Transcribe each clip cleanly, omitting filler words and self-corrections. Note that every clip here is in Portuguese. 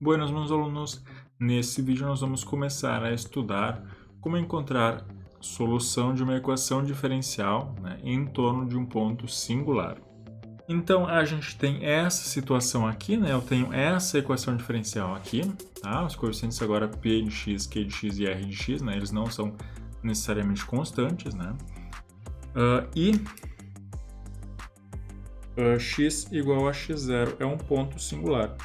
Buenas, meus alunos! Nesse vídeo nós vamos começar a estudar como encontrar solução de uma equação diferencial, em torno de um ponto singular. Então, a gente tem essa situação aqui, eu tenho essa equação diferencial aqui, tá? Os coeficientes agora p de x, q de x e r de x, eles não são necessariamente constantes, x igual a x0 é um ponto singular.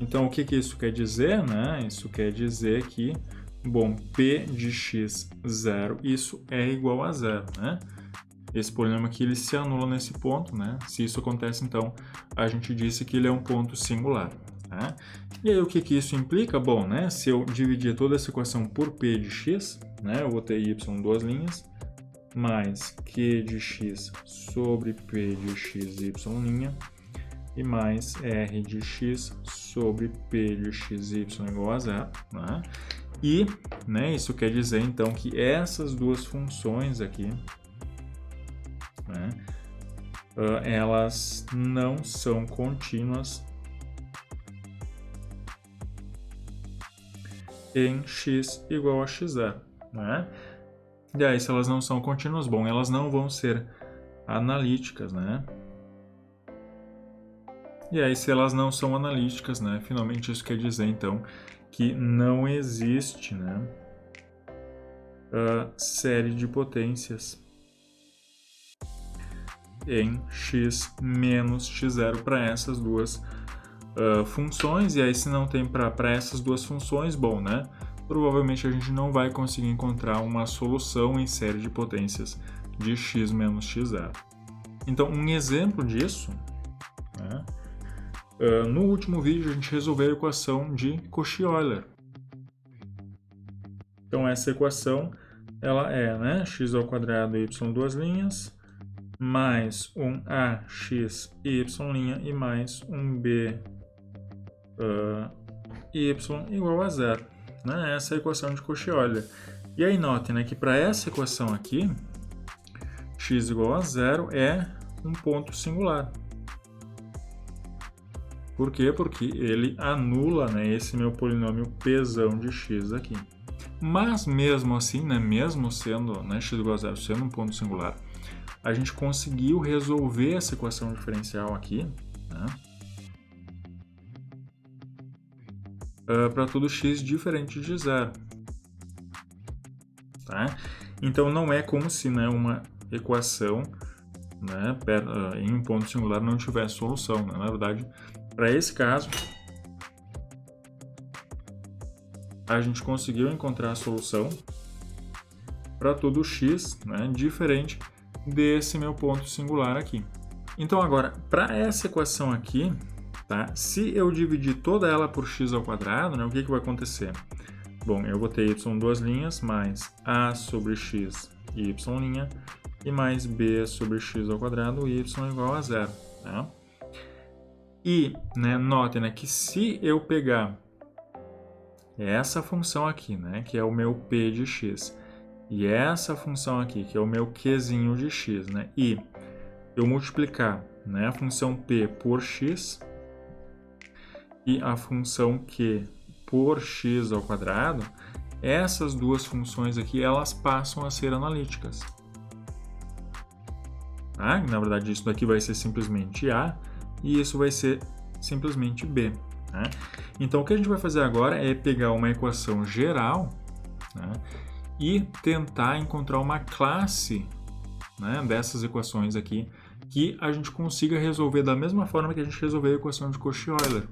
Então, o que isso quer dizer? Isso quer dizer que, p de x0, isso é igual a zero, Esse polinômio aqui, ele se anula nesse ponto, Se isso acontece, então, a gente disse que ele é um ponto singular, E aí, o que isso implica? Bom, se eu dividir toda essa equação por p de x, eu vou ter y duas linhas, mais q de x sobre p de x y', e mais r de x sobre p de xy igual a zero. E isso quer dizer, então, que essas duas funções aqui, elas não são contínuas em x igual a x0. E aí, se elas não são contínuas, bom, elas não vão ser analíticas, E aí, se elas não são analíticas, finalmente isso quer dizer, então, que não existe, a série de potências em x menos x0 para essas duas funções. E aí, se não tem para essas duas funções, bom, provavelmente a gente não vai conseguir encontrar uma solução em série de potências de x menos x0. Então, um exemplo disso, no último vídeo a gente resolveu a equação de Cauchy-Euler. Então essa equação ela é x ao quadrado y duas linhas mais um ax y' e mais um b y igual a zero. Essa é a equação de Cauchy-Euler. E aí notem que para essa equação aqui, x igual a zero é um ponto singular. Por quê? Porque ele anula esse meu polinômio pzão de x aqui. Mas mesmo assim, mesmo sendo x igual a zero sendo um ponto singular, a gente conseguiu resolver essa equação diferencial aqui para todo x diferente de zero. Então não é como se uma equação em um ponto singular não tivesse solução. Na verdade, para esse caso, a gente conseguiu encontrar a solução para todo x diferente desse meu ponto singular aqui. Então agora, para essa equação aqui, se eu dividir toda ela por x ao quadrado, o que vai acontecer? Bom, eu vou ter y duas linhas mais a sobre x y' e mais b sobre x ao quadrado y igual a zero. E notem que se eu pegar essa função aqui, que é o meu p de x, e essa função aqui, que é o meu qzinho de x, e eu multiplicar a função p por x e a função q por x ao quadrado, essas duas funções aqui, elas passam a ser analíticas. Na verdade, isso daqui vai ser simplesmente a, e isso vai ser simplesmente b. Então, o que a gente vai fazer agora é pegar uma equação geral e tentar encontrar uma classe dessas equações aqui que a gente consiga resolver da mesma forma que a gente resolveu a equação de Cauchy-Euler.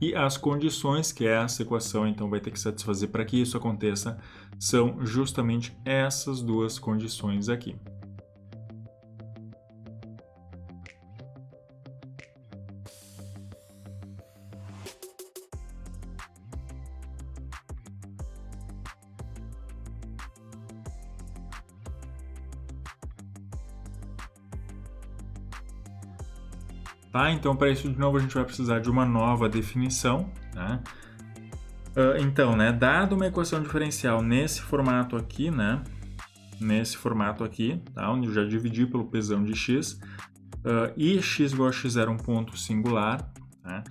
E as condições que essa equação então vai ter que satisfazer para que isso aconteça são justamente essas duas condições aqui. Então, para isso, de novo, a gente vai precisar de uma nova definição. Então, dado uma equação diferencial nesse formato aqui, onde eu já dividi pelo pzão de x, e x igual a x0 é um ponto singular, tá?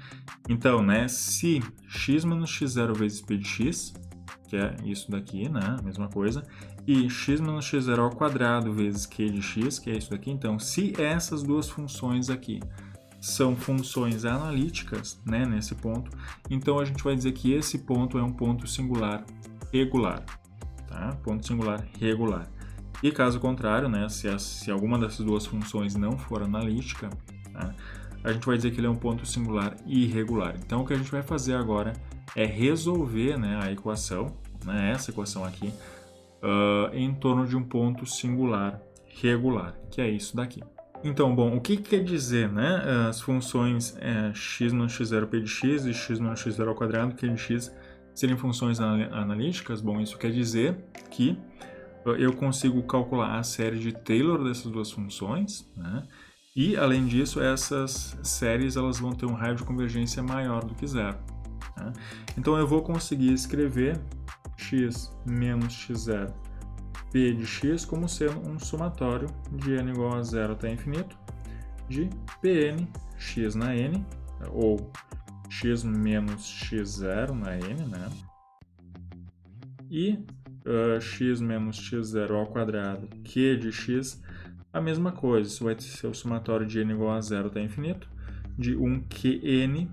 Então, né, se x menos x0 vezes p de x, que é isso daqui, né, mesma coisa, e x menos x0 ao quadrado vezes q de x, que é isso daqui, então, se essas duas funções aqui são funções analíticas, né, nesse ponto, então a gente vai dizer que esse ponto é um ponto singular regular, tá? Ponto singular regular. E caso contrário, né, se alguma dessas duas funções não for analítica, tá, a gente vai dizer que ele é um ponto singular irregular. Então, o que a gente vai fazer agora é resolver, né, a equação, né, essa equação aqui, em torno de um ponto singular regular, que é isso daqui. Então, bom, o que quer dizer, né, as funções x menos x0 p de x e x menos x0 ao quadrado q de x serem funções analíticas? Bom, isso quer dizer que eu consigo calcular a série de Taylor dessas duas funções, né? E, além disso, essas séries elas vão ter um raio de convergência maior do que zero, né? Então, eu vou conseguir escrever x menos x0 p de x como sendo um somatório de n igual a 0 até infinito de Pn x na n, ou x menos x0 na n, né? E x menos x0 ao quadrado q de x, a mesma coisa. Isso vai ser o somatório de n igual a 0 até infinito de 1qn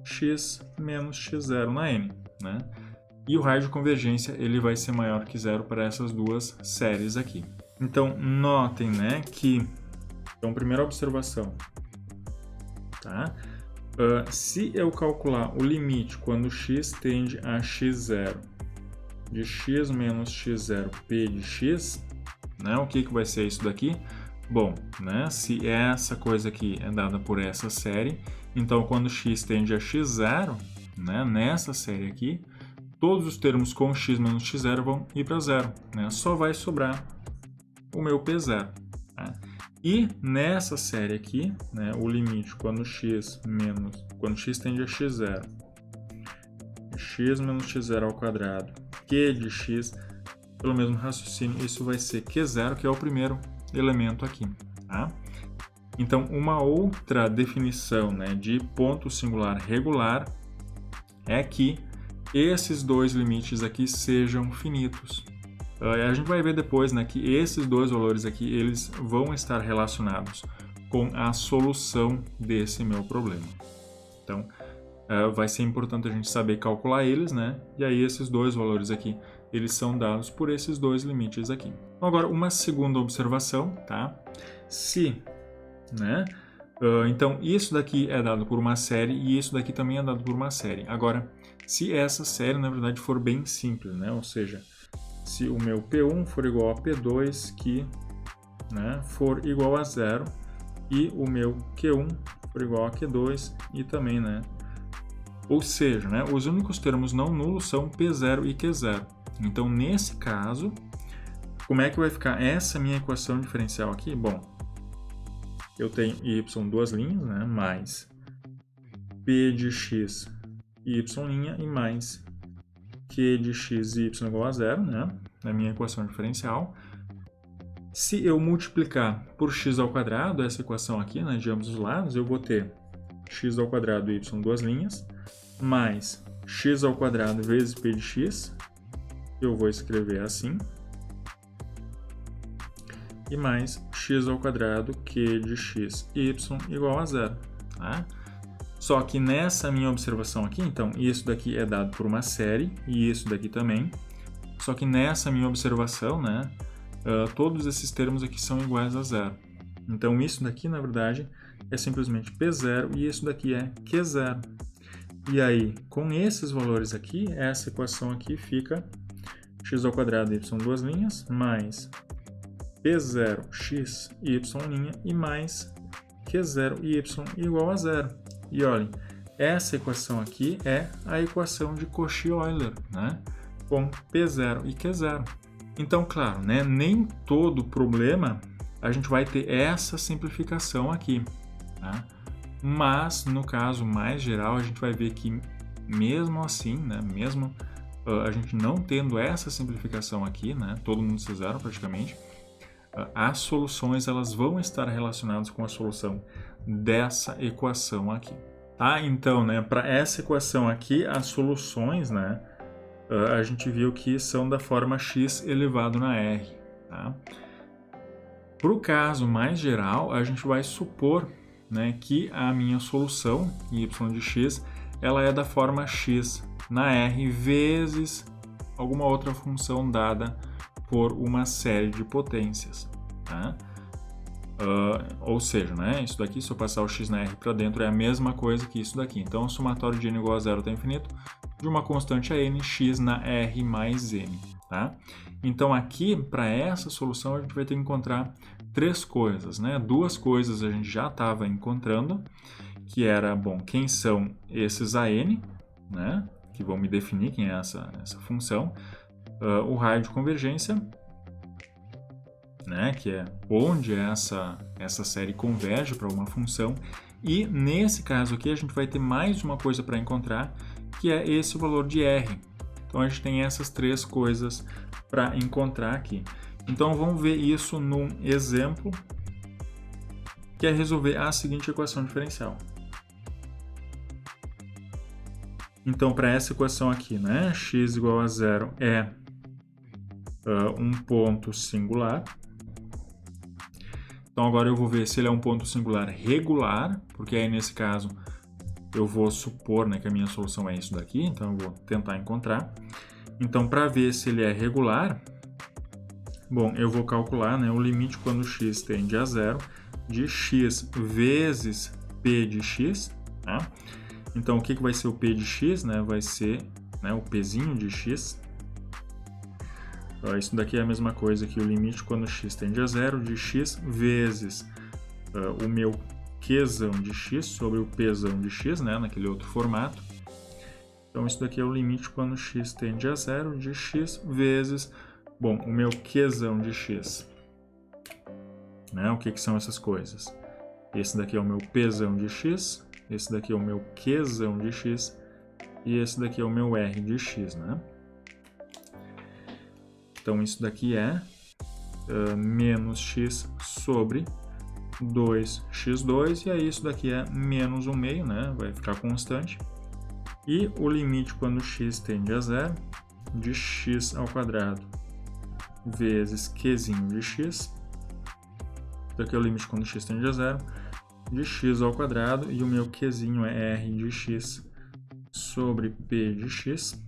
x menos x0 na n, né? E o raio de convergência ele vai ser maior que zero para essas duas séries aqui. Então, notem, né, que... Então, primeira observação, tá? Se eu calcular o limite quando x tende a x0 de x menos x0 p de x, né, o que vai ser isso daqui? Bom, né, se essa coisa aqui é dada por essa série, então quando x tende a x0, né, nessa série aqui, todos os termos com x menos x0 vão ir para zero, né? Só vai sobrar o meu p0. Tá? E nessa série aqui, né, o limite quando x tende a x0, x menos x0 ao quadrado, q de x, pelo mesmo raciocínio, isso vai ser q0, que é o primeiro elemento aqui. Tá? Então, uma outra definição, né, de ponto singular regular é que esses dois limites aqui sejam finitos. A gente vai ver depois, né, que esses dois valores aqui eles vão estar relacionados com a solução desse meu problema. Então, vai ser importante a gente saber calcular eles, né? E aí esses dois valores aqui eles são dados por esses dois limites aqui. Agora, uma segunda observação, tá? Se, né? Então, isso daqui é dado por uma série e isso daqui também é dado por uma série. Agora, se essa série, na verdade, for bem simples, né? Ou seja, se o meu P1 for igual a P2, que, né, for igual a zero, e o meu Q1 for igual a Q2, e também, né? Ou seja, né, os únicos termos não nulos são P0 e Q0. Então, nesse caso, como é que vai ficar essa minha equação diferencial aqui? Bom, eu tenho y duas linhas, né, mais P de x y' e mais q de x e y igual a zero, né, na minha equação diferencial. Se eu multiplicar por x ao quadrado, essa equação aqui, né, de ambos os lados, eu vou ter x ao quadrado e y duas linhas, mais x ao quadrado vezes p de x, eu vou escrever assim, e mais x ao quadrado q de x y igual a zero, tá? Só que nessa minha observação aqui, então, isso daqui é dado por uma série, e isso daqui também. Só que nessa minha observação, né, todos esses termos aqui são iguais a zero. Então, isso daqui, na verdade, é simplesmente P0, e isso daqui é Q0. E aí, com esses valores aqui, essa equação aqui fica x ao quadrado y duas linhas, mais P0 x y' e mais Q0 y igual a zero. E olhem, essa equação aqui é a equação de Cauchy-Euler, né? Com P0 e Q0. Então, claro, né? Nem todo problema a gente vai ter essa simplificação aqui, tá? Mas, no caso mais geral, a gente vai ver que mesmo assim, né? Mesmo a gente não tendo essa simplificação aqui, né? Todo mundo C0 praticamente, as soluções elas vão estar relacionadas com a solução dessa equação aqui. Tá? Então, né, para essa equação aqui, as soluções, né, a gente viu que são da forma x elevado na r. Tá? Para o caso mais geral, a gente vai supor, né, que a minha solução, y de x, ela é da forma x na r vezes alguma outra função dada por uma série de potências. Tá? Ou seja, né, isso daqui, se eu passar o x na r para dentro, é a mesma coisa que isso daqui. Então, o somatório de n igual a zero até infinito de uma constante a n, x na r mais n. Tá? Então, aqui, para essa solução, a gente vai ter que encontrar três coisas. Né? Duas coisas a gente já estava encontrando, que era, bom, quem são esses a n, né, que vão me definir quem é essa função, o raio de convergência, né, que é onde essa série converge para uma função, e nesse caso aqui a gente vai ter mais uma coisa para encontrar, que é esse valor de r. Então a gente tem essas três coisas para encontrar aqui. Então vamos ver isso num exemplo, que é resolver a seguinte equação diferencial. Então, para essa equação aqui, né, x igual a zero é um ponto singular. Então, agora eu vou ver se ele é um ponto singular regular, porque aí, nesse caso, eu vou supor, né, que a minha solução é isso daqui, então eu vou tentar encontrar. Então, para ver se ele é regular, bom, eu vou calcular, né, o limite quando x tende a zero de x vezes p de x, tá? Então, o que vai ser o p de x? Né? Vai ser, né, o pzinho de x. Então, isso daqui é a mesma coisa que o limite quando x tende a zero de x vezes o meu qzão de x sobre o pzão de x, né, naquele outro formato. Então, isso daqui é o limite quando x tende a zero de x vezes, bom, o meu qzão de x. Né? O que são essas coisas? Esse daqui é o meu pzão de x. Esse daqui é o meu qzão de x e esse daqui é o meu r de x, né? Então, isso daqui é menos x sobre 2x2, e aí isso daqui é menos 1/2, né? Vai ficar constante. E o limite quando x tende a zero de x ao quadrado vezes qzinho de x. Isso daqui é o limite quando x tende a zero de x ao quadrado, e o meu qzinho é r de x sobre p de x.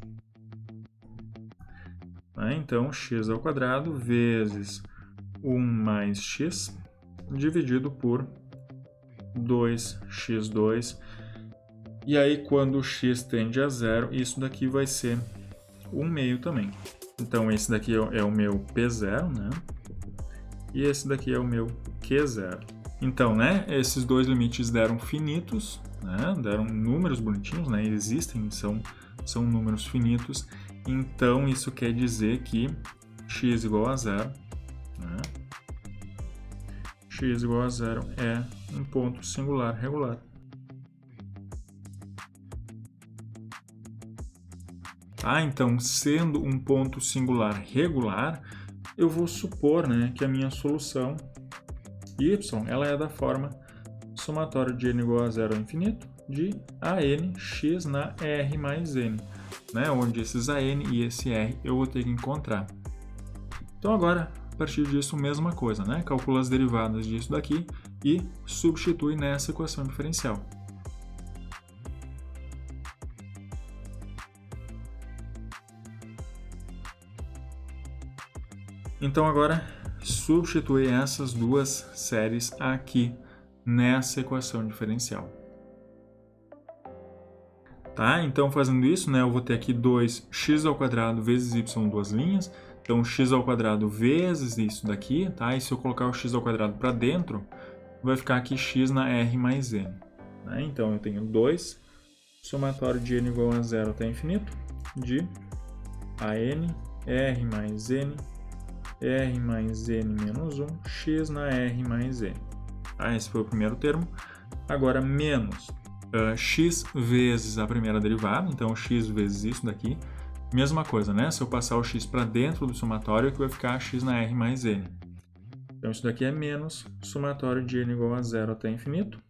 Tá? Então, x ao quadrado vezes 1 mais x dividido por 2x2. E aí, quando x tende a zero, isso daqui vai ser 1/2 também. Então, esse daqui é o meu p0, né? E esse daqui é o meu q0. Então, né, esses dois limites deram finitos, né, deram números bonitinhos, né, existem, são números finitos. Então, isso quer dizer que x igual a zero, né, x igual a zero é um ponto singular regular. Tá? Então, sendo um ponto singular regular, eu vou supor, né, que a minha solução y ela é da forma somatório de n igual a zero ao infinito de an x na r mais n, né? Onde esses an e esse r eu vou ter que encontrar. Então agora, a partir disso, mesma coisa, né? Calcula as derivadas disso daqui e substitui nessa equação diferencial. Então agora substitui essas duas séries aqui nessa equação diferencial. Tá? Então, fazendo isso, né, eu vou ter aqui 2x² vezes y, duas linhas. Então, x² vezes isso daqui, tá? E se eu colocar o x² para dentro, vai ficar aqui x na r mais n. Né? Então, eu tenho 2, somatório de n igual a zero até infinito, de an, r mais n, r mais n menos 1, x na r mais n. Tá? Esse foi o primeiro termo. Agora, menos x vezes a primeira derivada, então x vezes isso daqui. Mesma coisa, né? Se eu passar o x para dentro do somatório, que vai ficar x na r mais n. Então, isso daqui é menos somatório de n igual a zero até infinito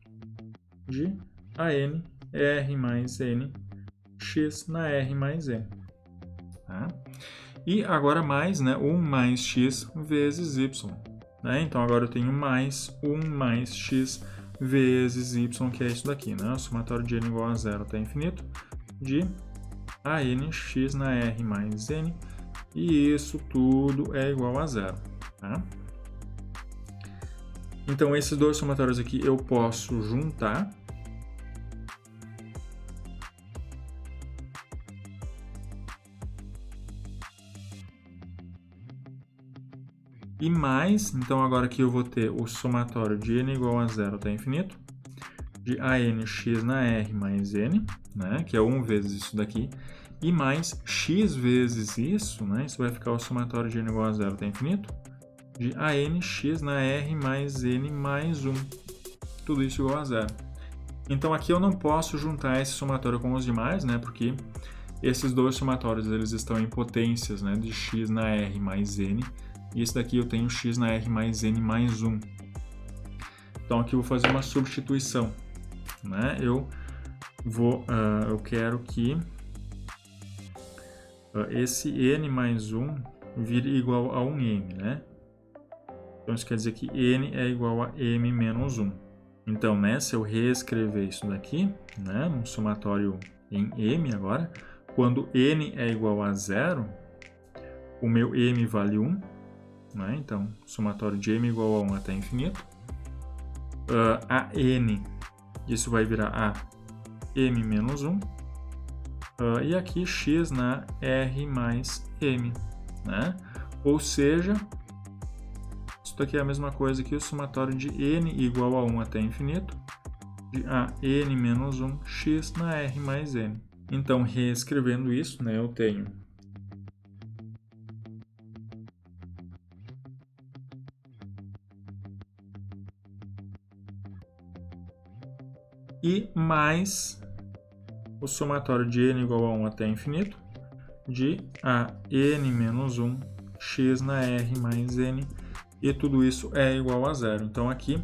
de AN R mais N x na R mais N. Tá? E agora mais, né, 1 mais x vezes y. Né? Então, agora eu tenho mais 1 mais x vezes y, que é isso daqui, né? O somatório de n igual a zero até infinito de AN x na R mais N. E isso tudo é igual a zero. Tá? Então, esses dois somatórios aqui eu posso juntar. E mais, então agora aqui eu vou ter o somatório de n igual a zero até infinito, de ANX na R mais N, né, que é 1 vezes isso daqui, e mais x vezes isso, né, isso vai ficar o somatório de n igual a zero até infinito, de ANX na R mais N mais 1, tudo isso igual a zero. Então aqui eu não posso juntar esse somatório com os demais, né, porque esses dois somatórios eles estão em potências, né, de x na R mais N, e esse daqui eu tenho x na R mais N mais 1. Então aqui eu vou fazer uma substituição. Né? Eu quero que esse N mais 1 vire igual a 1M. Né? Então isso quer dizer que N é igual a M menos 1. Então, né, se eu reescrever isso daqui, né, um somatório em M agora, quando N é igual a 0, o meu M vale 1. Né? Então, somatório de M igual a 1 até infinito. A N, isso vai virar a M menos 1. E aqui x na R mais M. Né? Ou seja, isso daqui é a mesma coisa que o somatório de N igual a 1 até infinito. De a N menos 1 x na R mais N. Então, reescrevendo isso, né, eu tenho e mais o somatório de n igual a 1 até infinito de a n menos 1 x na R mais N, e tudo isso é igual a zero. Então aqui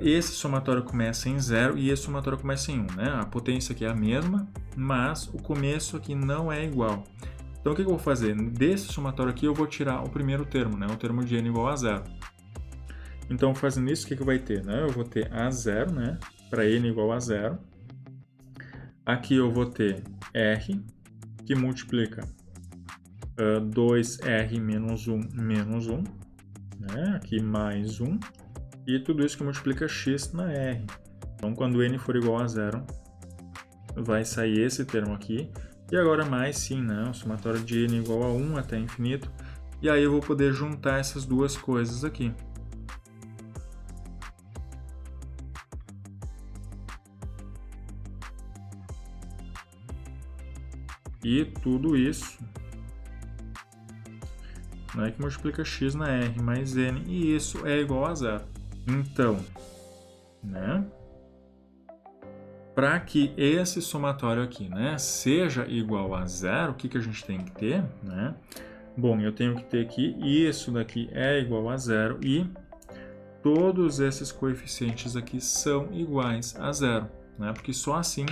esse somatório começa em 0 e esse somatório começa em 1. Né? A potência aqui é a mesma, mas o começo aqui não é igual. Então o que eu vou fazer? Desse somatório aqui eu vou tirar o primeiro termo, né? O termo de n igual a 0. Então fazendo isso, o que vai ter? Né? Eu vou ter A0, né? Para n igual a 0. Aqui eu vou ter R, que multiplica 2R menos 1 menos 1. Né? Aqui mais 1. E tudo isso que multiplica x na R. Então, quando n for igual a 0, vai sair esse termo aqui. E agora mais sim, né? O somatório de n igual a 1 até infinito. E aí eu vou poder juntar essas duas coisas aqui. E tudo isso, né, que multiplica x na R mais N, e isso é igual a 0. Então, né, para que esse somatório aqui, né, seja igual a 0, o que a gente tem que ter? Né? Bom, eu tenho que ter que isso daqui é igual a 0 e todos esses coeficientes aqui são iguais a 0. Né? Porque só assim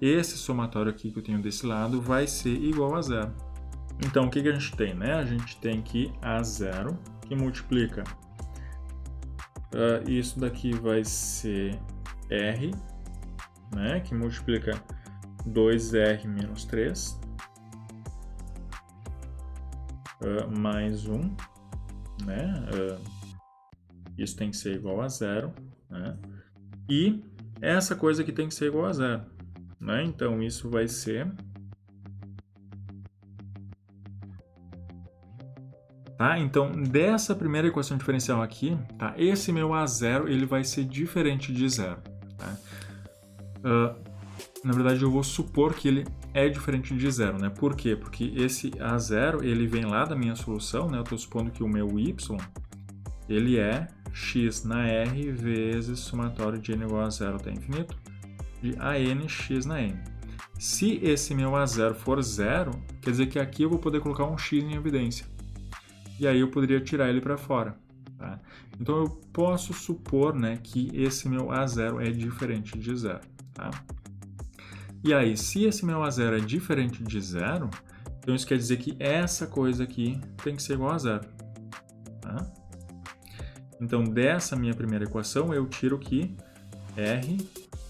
esse somatório aqui que eu tenho desse lado vai ser igual a 0. Então, o que a gente tem? Né? A gente tem que A0, que multiplica. Isso daqui vai ser R, né? Que multiplica 2R menos 3, mais 1. Né? Isso tem que ser igual a 0. Né? E essa coisa aqui tem que ser igual a 0. Né? Então, isso vai ser... Tá? Então, dessa primeira equação diferencial aqui, tá? Esse meu A0 ele vai ser diferente de 0. Tá? Na verdade, eu vou supor que ele é diferente de 0. Né? Por quê? Porque esse A0 ele vem lá da minha solução. Né? Eu estou supondo que o meu y ele é x na R vezes somatório de n igual a 0 até infinito de AN x na N. Se esse meu A0 for 0, quer dizer que aqui eu vou poder colocar um x em evidência. E aí eu poderia tirar ele para fora. Tá? Então, eu posso supor, né, que esse meu A0 é diferente de zero, tá? E aí, se esse meu A0 é diferente de zero, então isso quer dizer que essa coisa aqui tem que ser igual a zero, tá? Então, dessa minha primeira equação, eu tiro que R,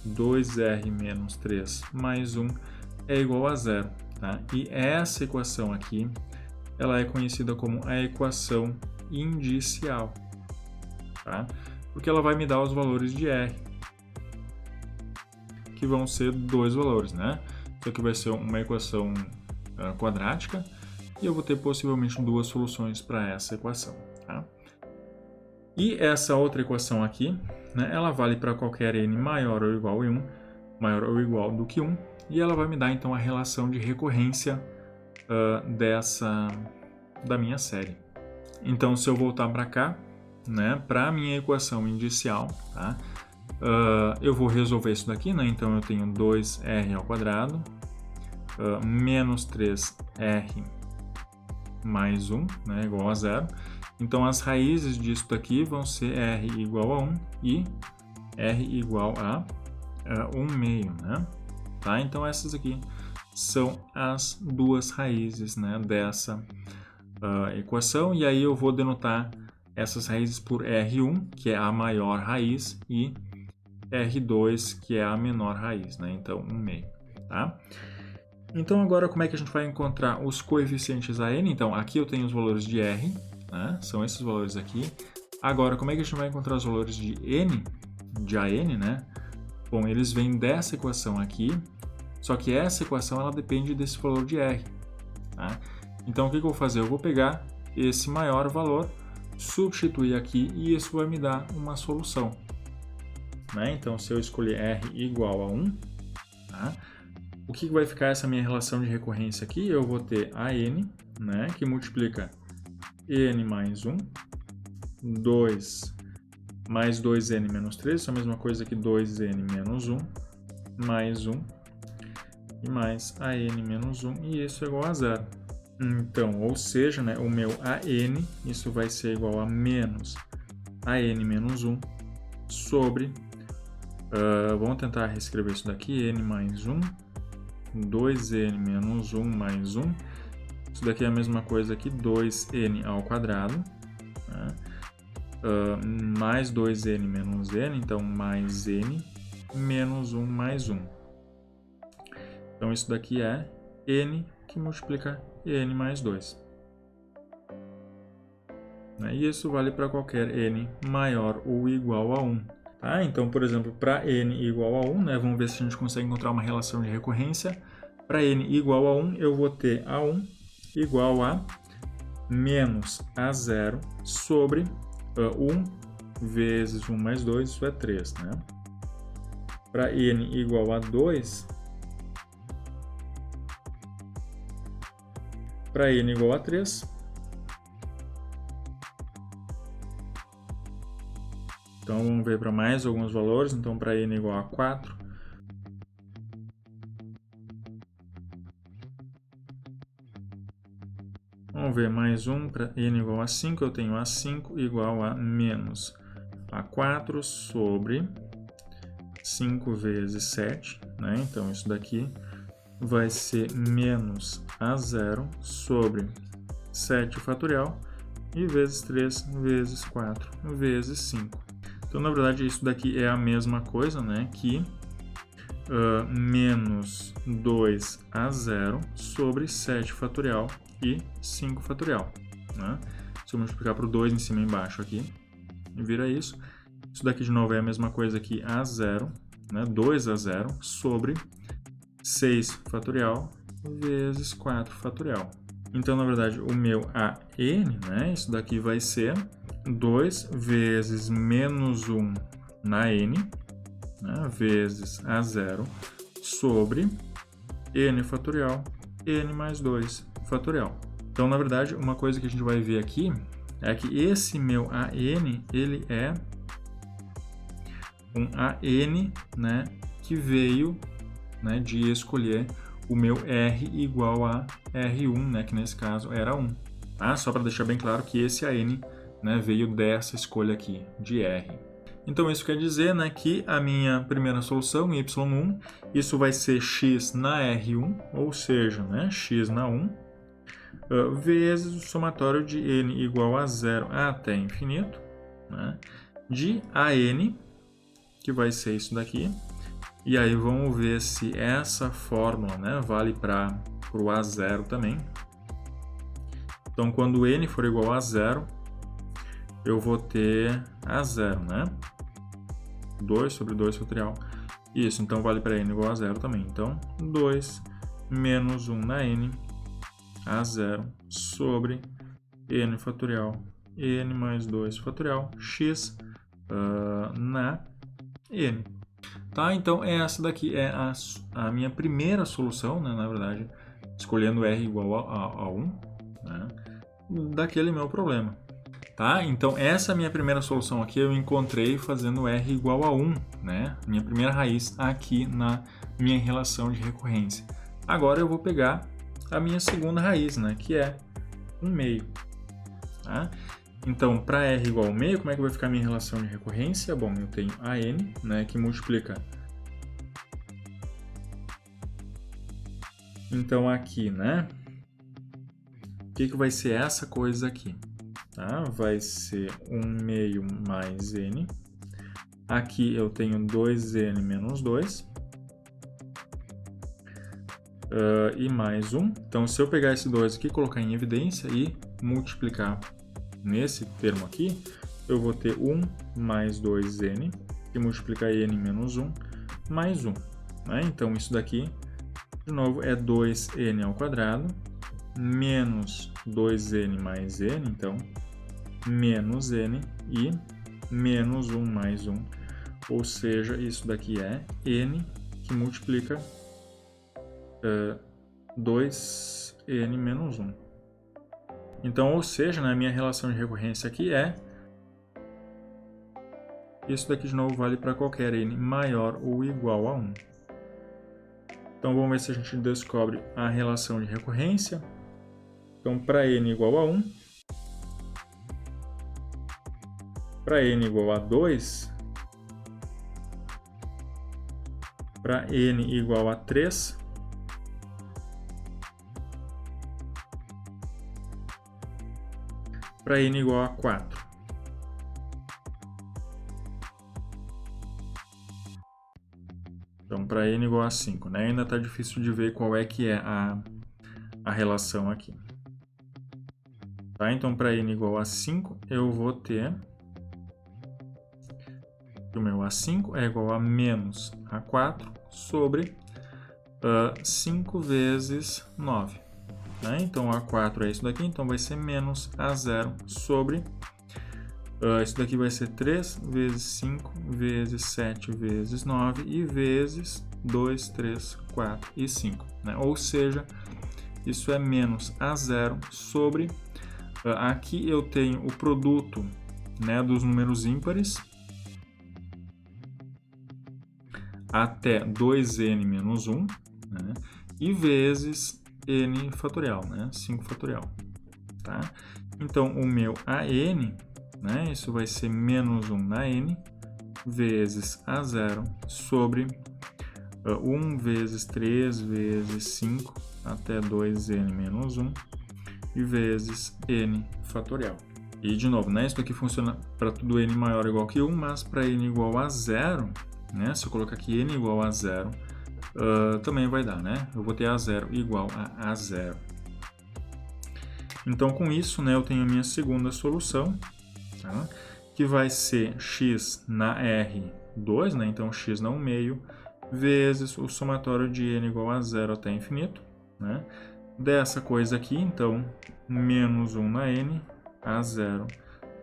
2R menos 3 mais 1 é igual a zero, tá? E essa equação aqui, ela é conhecida como a equação indicial, tá? Porque ela vai me dar os valores de R, que vão ser dois valores, né? Isso aqui vai ser uma equação quadrática e eu vou ter possivelmente duas soluções para essa equação, tá? E essa outra equação aqui, né, ela vale para qualquer n maior ou igual a 1, maior ou igual do que 1, e ela vai me dar então a relação de recorrência da minha série. Então, se eu voltar para cá, né, para a minha equação indicial, tá? Eu vou resolver isso daqui, né? Então, eu tenho 2r ao quadrado menos 3r mais 1, né, igual a zero. Então, as raízes disso daqui vão ser r igual a 1 e r igual a 1 meio, né? Tá? Então, essas aqui são as duas raízes, né, dessa equação. E aí eu vou denotar essas raízes por R1, que é a maior raiz, e R2, que é a menor raiz, né? Então, 1 meio, tá? Então, agora, como é que a gente vai encontrar os coeficientes a n? Então, aqui eu tenho os valores de R, né? São esses valores aqui. Agora, como é que a gente vai encontrar os valores de n, de AN, né? Bom, eles vêm dessa equação aqui, só que essa equação ela depende desse valor de R, tá? Então, o que eu vou fazer? Eu vou pegar esse maior valor, substituir aqui e isso vai me dar uma solução, né? Então, se eu escolher R igual a 1, tá? O que vai ficar essa minha relação de recorrência aqui? Eu vou ter AN, né, que multiplica n mais 1, 2 mais 2n menos 3, isso é a mesma coisa que 2n menos 1, mais 1, e mais AN menos 1, e isso é igual a zero. Então, ou seja, né, o meu AN, isso vai ser igual a menos AN menos 1 sobre, vamos tentar reescrever isso daqui, n mais 1, 2n menos 1 mais 1, isso daqui é a mesma coisa que 2n ao quadrado, né? Mais 2n menos n, então mais n menos 1 mais 1. Então, isso daqui é n que multiplica n mais 2. E isso vale para qualquer n maior ou igual a 1. Tá? Então, por exemplo, para n igual a 1, né, vamos ver se a gente consegue encontrar uma relação de recorrência. Para n igual a 1, eu vou ter A1 igual a menos A0 sobre 1 vezes 1 mais 2, isso é 3. Né? Para n igual a 2, para n igual a 3, então vamos ver para mais alguns valores. Então, para n igual a 4, vamos ver mais um. Para n igual a 5, eu tenho A5 igual a menos A4 sobre 5 vezes 7, né? Então, isso daqui vai ser menos A0 sobre 7 fatorial e vezes 3 vezes 4 vezes 5. Então, na verdade, isso daqui é a mesma coisa, né, que menos 2A0 sobre 7 fatorial e 5 fatorial. Né? Se eu multiplicar por 2 em cima e embaixo aqui, vira isso. Isso daqui, de novo, é a mesma coisa que A0, né, 2A0 sobre 6 fatorial vezes 4 fatorial. Então, na verdade, o meu AN, né, isso daqui vai ser 2 vezes menos 1 na N, né, vezes A0 sobre N fatorial, N mais 2 fatorial. Então, na verdade, uma coisa que a gente vai ver aqui é que esse meu AN, ele é um AN, né, que veio, né, de escolher o meu R igual a R1, né, que nesse caso era 1. Tá? Só para deixar bem claro que esse AN né, veio dessa escolha aqui, de R. Então isso quer dizer, né, que a minha primeira solução, y1, isso vai ser x na R1, ou seja, né, x na 1, vezes o somatório de n igual a 0 até infinito, né, de AN, que vai ser isso daqui. E aí vamos ver se essa fórmula, né, vale para o A0 também. Então, quando n for igual a 0, eu vou ter A0, né? 2 sobre 2 fatorial. Isso, então vale para n igual a 0 também. Então, 2 menos 1 na n, A0, sobre n fatorial, n mais 2 fatorial, x na n. Tá? Então, essa daqui é a minha primeira solução, né? Na verdade, escolhendo r igual a 1, né? Daquele meu problema. Tá? Então, essa minha primeira solução aqui eu encontrei fazendo r igual a 1, né? Minha primeira raiz aqui na minha relação de recorrência. Agora eu vou pegar a minha segunda raiz, né? Que é 1/2. Tá? Então, para r igual a 1/2, como é que vai ficar a minha relação de recorrência? Bom, eu tenho a n, né, que multiplica. Então, aqui, né? O que vai ser essa coisa aqui? Tá? Vai ser 1/2 mais n. Aqui eu tenho 2n menos 2. E mais 1. Então, se eu pegar esse 2 aqui, colocar em evidência e multiplicar nesse termo aqui, eu vou ter 1 mais 2n, que multiplica n menos 1, mais 1. Né? Então, isso daqui, de novo, é 2n ao quadrado, menos 2n mais n, então, menos n e menos 1 mais 1. Ou seja, isso daqui é n, que multiplica 2n menos 1. Então, ou seja, na minha relação de recorrência aqui é... Isso daqui de novo vale para qualquer n maior ou igual a 1. Então, vamos ver se a gente descobre a relação de recorrência. Então, para n igual a 1, para n igual a 2, para n igual a 3, para n igual a 4. Então, para n igual a 5, né? Ainda está difícil de ver qual é que é a relação aqui. Tá? Então, para n igual a 5, eu vou ter... O meu A5 é igual a menos A4 sobre 5 vezes 9. Né? Então, A4 é isso daqui, então vai ser menos A0 sobre... isso daqui vai ser 3 vezes 5 vezes 7 vezes 9 e vezes 2, 3, 4 e 5. Né? Ou seja, isso é menos A0 sobre... aqui eu tenho o produto, né, dos números ímpares até 2n menos 1, né, e vezes n fatorial, né, 5 fatorial. Tá? Então, o meu AN, né, isso vai ser menos 1 na n, vezes A0 sobre 1 vezes 3 vezes 5 até 2n menos 1 e vezes n fatorial. E, de novo, né, isso aqui funciona para tudo n maior ou igual que 1, mas para n igual a 0, né, se eu colocar aqui n igual a 0, também vai dar, né? Eu vou ter A0 igual a A0. Então, com isso, né, eu tenho a minha segunda solução, tá? Que vai ser x na R2, né? Então, x na 1/2, vezes o somatório de n igual a 0 até infinito, né? Dessa coisa aqui, então, menos 1 na n, A0,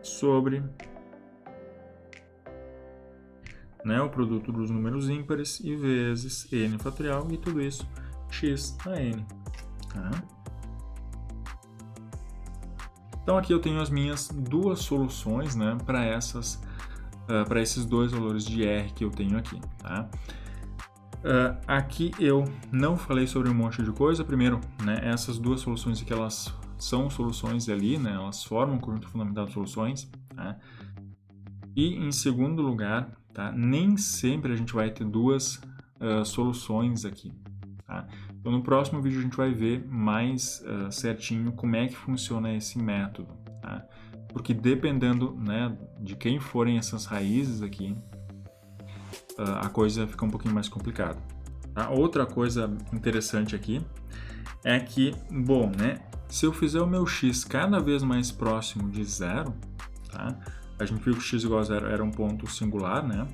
sobre, né, o produto dos números ímpares e vezes n fatorial, e tudo isso x na n. Tá? Então, aqui eu tenho as minhas duas soluções, né, para esses dois valores de r que eu tenho aqui. Tá? Aqui eu não falei sobre um monte de coisa. Primeiro, né, essas duas soluções aqui, elas são soluções ali, né? Elas formam um conjunto fundamental de soluções, tá? E em segundo lugar, tá? Nem sempre a gente vai ter duas soluções aqui, tá? Então no próximo vídeo a gente vai ver mais certinho como é que funciona esse método, tá? Porque dependendo, né, de quem forem essas raízes aqui, a coisa fica um pouquinho mais complicada. Tá? Outra coisa interessante aqui é que, bom, né, se eu fizer o meu x cada vez mais próximo de zero, tá? A gente viu que x igual a zero era um ponto singular, né?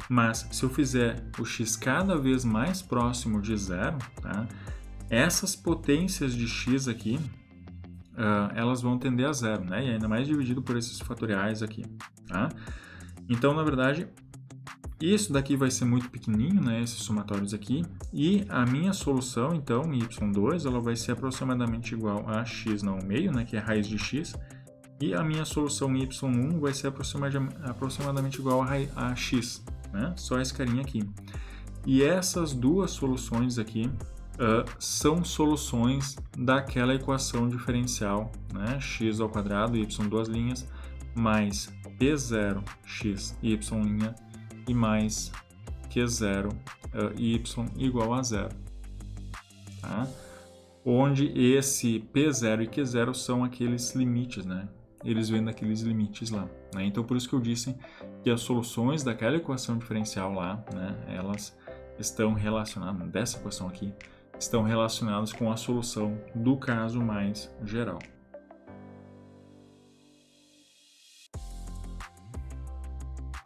Mas se eu fizer o x cada vez mais próximo de zero, tá? Essas potências de x aqui, elas vão tender a zero, né? E ainda mais dividido por esses fatoriais aqui, tá? Então, na verdade, isso daqui vai ser muito pequenininho, né? Esses somatórios aqui. E a minha solução, então, y2, ela vai ser aproximadamente igual a x ao meio, né? Que é a raiz de x. E a minha solução y1 vai ser aproximadamente igual a x, né? Só esse carinha aqui. E essas duas soluções aqui são soluções daquela equação diferencial, né? X ao quadrado, y duas linhas, mais p0x y' e mais q0 y igual a zero. Tá? Onde esse p0 e q0 são aqueles limites, né? Eles vêm daqueles limites lá, né? Então, por isso que eu disse que as soluções daquela equação diferencial lá, né, elas estão relacionadas, dessa equação aqui, estão relacionadas com a solução do caso mais geral.